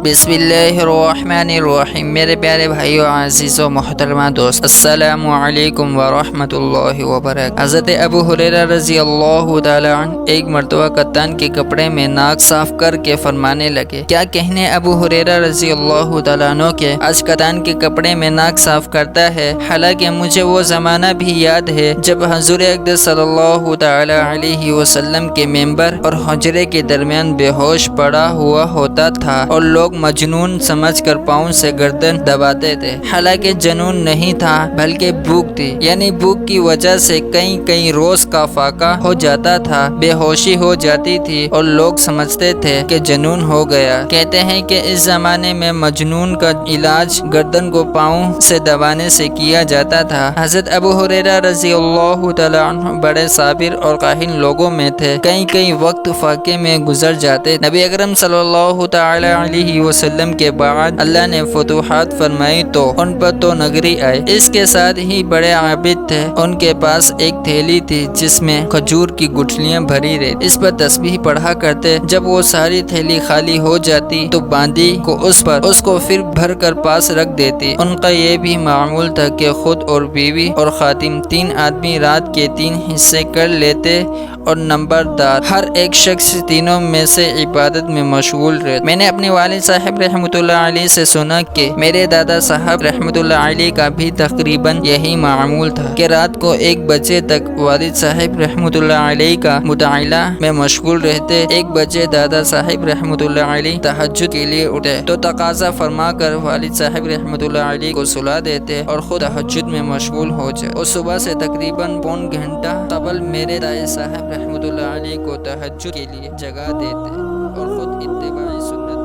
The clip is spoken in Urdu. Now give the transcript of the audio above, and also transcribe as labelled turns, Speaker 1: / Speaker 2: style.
Speaker 1: بسم اللہ الرحمن الرحیم۔ میرے پیارے بھائیو، عزیزو، محترمہ دوست، السلام علیکم ورحمۃ اللہ وبرکاتہ۔ حضرت ابو ہریرہ رضی اللہ تعالی عنہ ایک مرتبہ کتان کے کپڑے میں ناک صاف کر کے فرمانے لگے، کیا کہنے ابو ہریرہ رضی اللہ تعالی عنہ کے آج کتان کے کپڑے میں ناک صاف کرتا ہے، حالانکہ مجھے وہ زمانہ بھی یاد ہے جب حضور اقدس صلی اللہ تعالی علیہ وسلم کے ممبر اور حجرے کے درمیان بے ہوش پڑا ہوا ہوتا تھا اور لوگ مجنون سمجھ کر پاؤں سے گردن دباتے تھے، حالانکہ جنون نہیں تھا بلکہ بھوک تھی، یعنی بھوک کی وجہ سے کئی روز کا فاقہ ہو جاتا تھا، بے ہوشی ہو جاتی تھی اور لوگ سمجھتے تھے کہ جنون ہو گیا۔ کہتے ہیں کہ اس زمانے میں مجنون کا علاج گردن کو پاؤں سے دبانے سے کیا جاتا تھا۔ حضرت ابو ہریرہ رضی اللہ تعالی عنہ بڑے صابر اور کاہل لوگوں میں تھے، کئی وقت فاقے میں گزر جاتے۔ نبی اکرم صلی اللہ تعالی علیہ وسلم کے بعد اللہ نے فتوحات فرمائی تو ان پر تو نگری آئی۔ اس کے ساتھ ہی بڑے عابد تھے، ان کے پاس ایک تھیلی تھی جس میں کھجور کی گٹھلیاں بھری رہتی، اس پر تسبیح پڑھا کرتے۔ جب وہ ساری تھیلی خالی ہو جاتی تو باندی کو اس کو پھر بھر کر پاس رکھ دیتی۔ ان کا یہ بھی معمول تھا کہ خود اور بیوی اور خادم، 3 آدمی رات کے 3 حصے کر لیتے اور نمبردار ہر ایک شخص تینوں میں سے عبادت میں مشغول رہتا۔ میں نے اپنے والد صاحب رحمۃ اللہ علیہ سے سنا کہ میرے دادا صاحب رحمۃ اللہ علیہ کا بھی تقریباً یہی معمول تھا کہ رات کو 1 بجے تک والد صاحب رحمۃ اللہ علیہ کا مطالعہ میں مشغول رہتے۔ 1 بجے دادا صاحب رحمۃ اللہ علیہ تہجد کے لیے اٹھے تو تقاضا فرما کر والد صاحب رحمۃ اللہ علیہ کو سلا دیتے اور خود تہجد میں مشغول ہو جائے، اور صبح سے تقریباً پون گھنٹہ قبل میرے دادا صاحب رحمۃ اللہ علیہ کو تہجد کے لیے جگا دیتے اور خود اتباع سنت